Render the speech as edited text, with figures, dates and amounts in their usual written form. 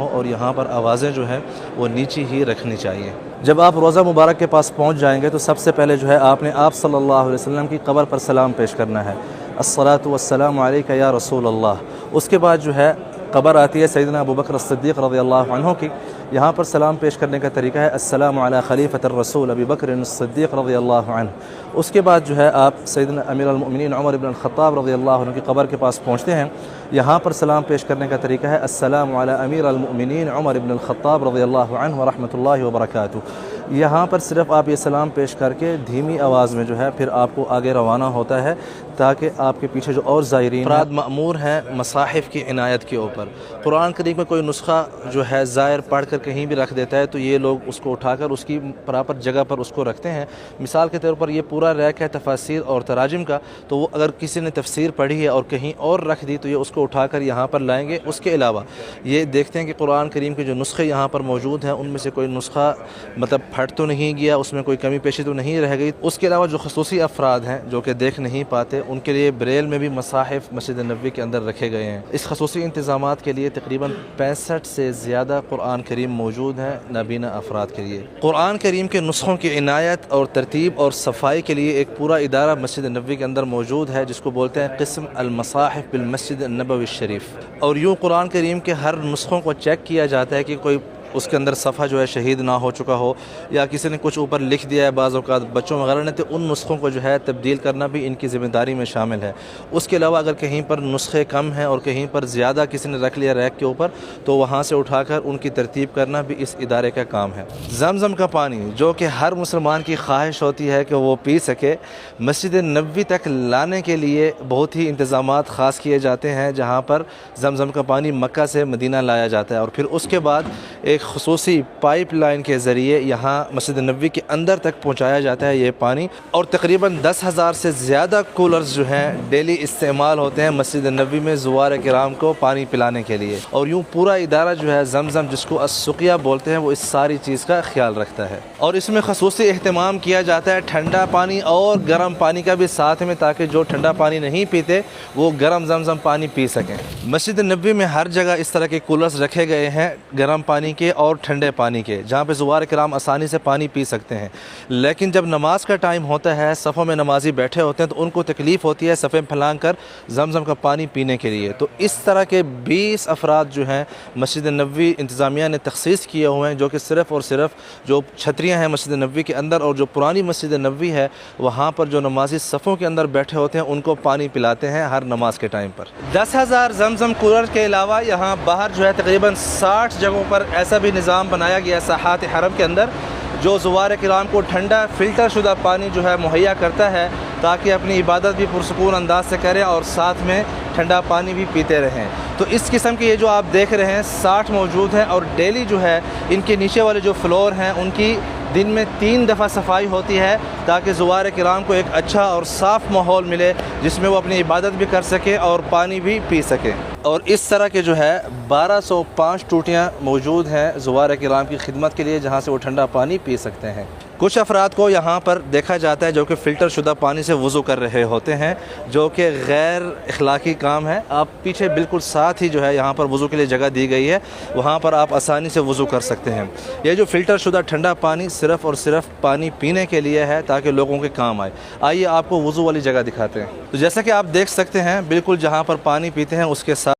ہو اور یہاں پر آوازیں جو ہیں وہ نیچی ہی رکھنی چاہیے۔ جب آپ روضہ مبارک کے پاس پہنچ جائیں گے تو سب سے پہلے جو ہے آپ نے صلی اللہ علیہ وسلم کی قبر پر سلام پیش کرنا ہے، الصلاۃ والسلام علیک یا رسول اللہ۔ اس کے بعد جو ہے قبر آتی ہے سیدنا ابو بکر الصدیق رضی اللہ عنہ کی، یہاں پر سلام پیش کرنے کا طریقہ ہے السلام علی خلیفۃ الرسول ابی بکر الصدیق رضی اللہ عنہ۔ اس کے بعد جو ہے آپ سیدنا امیر المؤمنین عمر بن الخطاب رضی اللہ عنہ کی قبر کے پاس پہنچتے ہیں، یہاں پر سلام پیش کرنے کا طریقہ ہے السلام علی امیر المؤمنین عمر بن الخطاب رضی اللہ عنہ ورحمۃ اللہ وبرکاتہ۔ یہاں پر صرف آپ یہ سلام پیش کر کے دھیمی آواز میں جو ہے پھر آپ کو آگے روانہ ہوتا ہے، تاکہ آپ کے پیچھے جو اور زائرین افراد مأمور ہیں مصاحف کی عنایت کے اوپر۔ قرآن کریم میں کوئی نسخہ جو ہے زائر پڑھ کر کہیں بھی رکھ دیتا ہے تو یہ لوگ اس کو اٹھا کر اس کی پراپر جگہ پر اس کو رکھتے ہیں۔ مثال کے طور پر یہ پورا ریک ہے تفاسیر اور تراجم کا، تو وہ اگر کسی نے تفسیر پڑھی ہے اور کہیں اور رکھ دی تو یہ اس کو اٹھا کر یہاں پر لائیں گے۔ اس کے علاوہ یہ دیکھتے ہیں کہ قرآن کریم کے جو نسخے یہاں پر موجود ہیں ان میں سے کوئی نسخہ مطلب پھٹ تو نہیں گیا، اس میں کوئی کمی پیشی تو نہیں رہ گئی۔ اس کے علاوہ جو خصوصی افراد ہیں جو کہ دیکھ نہیں پاتے ان کے لیے بریل میں بھی مصاحف مسجد نبوی کے اندر رکھے گئے ہیں۔ اس خصوصی انتظامات کے لیے تقریباً 65 سے زیادہ قرآن کریم موجود ہیں نابینا افراد کے لیے۔ قرآن کریم کے نسخوں کی عنایت اور ترتیب اور صفائی کے لیے ایک پورا ادارہ مسجد نبوی کے اندر موجود ہے جس کو بولتے ہیں قسم المصاحف بالمسجد النبوی الشریف۔ اور یوں قرآن کریم کے ہر نسخوں کو چیک کیا جاتا ہے کہ کوئی اس کے اندر صفحہ جو ہے شہید نہ ہو چکا ہو، یا کسی نے کچھ اوپر لکھ دیا ہے بعض اوقات بچوں وغیرہ نے، تو ان نسخوں کو جو ہے تبدیل کرنا بھی ان کی ذمہ داری میں شامل ہے۔ اس کے علاوہ اگر کہیں پر نسخے کم ہیں اور کہیں پر زیادہ کسی نے رکھ لیا ریک کے اوپر تو وہاں سے اٹھا کر ان کی ترتیب کرنا بھی اس ادارے کا کام ہے۔ زمزم کا پانی جو کہ ہر مسلمان کی خواہش ہوتی ہے کہ وہ پی سکے، مسجد نبوی تک لانے کے لیے بہت ہی انتظامات خاص کیے جاتے ہیں، جہاں پر زمزم کا پانی مکہ سے مدینہ لایا جاتا ہے اور پھر اس کے بعد ایک خصوصی پائپ لائن کے ذریعے یہاں مسجد نبوی کے اندر تک پہنچایا جاتا ہے یہ پانی۔ اور تقریباً 10,000 سے زیادہ کولرز جو ہیں ڈیلی استعمال ہوتے ہیں مسجد نبوی میں زوار کرام کو پانی پلانے کے لیے۔ اور یوں پورا ادارہ جو ہے زمزم جس کو السقیہ بولتے ہیں وہ اس ساری چیز کا خیال رکھتا ہے، اور اس میں خصوصی اہتمام کیا جاتا ہے ٹھنڈا پانی اور گرم پانی کا بھی ساتھ میں، تاکہ جو ٹھنڈا پانی نہیں پیتے وہ گرم زمزم پانی پی سکیں۔ مسجد نبوی میں ہر جگہ اس طرح کے کولرز رکھے گئے ہیں گرم پانی کے اور ٹھنڈے پانی کے، جہاں پہ زوار کرام آسانی سے پانی پی سکتے ہیں۔ لیکن جب نماز کا ٹائم ہوتا ہے، صفوں میں نمازی بیٹھے ہوتے ہیں تو ان کو تکلیف ہوتی ہے صفیں پھلانگ کر زمزم کا پانی پینے کے لیے، تو اس طرح کے 20 افراد جو ہیں مسجد نبوی انتظامیہ نے تخصیص کیے ہوئے ہیں، جو کہ صرف اور صرف جو چھتریاں ہیں مسجد نبوی کے اندر اور جو پرانی مسجد نبوی ہے وہاں پر جو نمازی صفوں کے اندر بیٹھے ہوتے ہیں ان کو پانی پلاتے ہیں ہر نماز کے ٹائم پر۔ 10,000 زمزم کولر کے علاوہ یہاں باہر جو ہے تقریباً 60 جگہوں پر ایسا بھی نظام بنایا گیا ساحات حرم کے اندر جو زوار کرام کو ٹھنڈا فلٹر شدہ پانی جو ہے مہیا کرتا ہے، تاکہ اپنی عبادت بھی پرسکون انداز سے کریں اور ساتھ میں ٹھنڈا پانی بھی پیتے رہیں۔ تو اس قسم کے یہ جو آپ دیکھ رہے ہیں 60 موجود ہیں، اور ڈیلی جو ہے ان کے نیچے والے جو فلور ہیں ان کی دن میں 3 دفعہ صفائی ہوتی ہے، تاکہ زوار کرام کو ایک اچھا اور صاف ماحول ملے جس میں وہ اپنی عبادت بھی کر سکیں اور پانی بھی پی سکیں۔ اور اس طرح کے جو ہے 1205 ٹوٹیاں موجود ہیں زوار کرام کی خدمت کے لیے، جہاں سے وہ ٹھنڈا پانی پی سکتے ہیں۔ کچھ افراد کو یہاں پر دیکھا جاتا ہے جو کہ فلٹر شدہ پانی سے وضو کر رہے ہوتے ہیں، جو کہ غیر اخلاقی کام ہے۔ آپ پیچھے بالکل ساتھ ہی جو ہے یہاں پر وضو کے لیے جگہ دی گئی ہے، وہاں پر آپ آسانی سے وضو کر سکتے ہیں۔ یہ جو فلٹر شدہ ٹھنڈا پانی صرف اور صرف پانی پینے کے لیے ہے، تاکہ لوگوں کے کام آئے۔ آئیے آپ کو وضو والی جگہ دکھاتے ہیں۔ تو جیسا کہ آپ دیکھ سکتے ہیں بالکل جہاں پر پانی پیتے ہیں اس کے ساتھ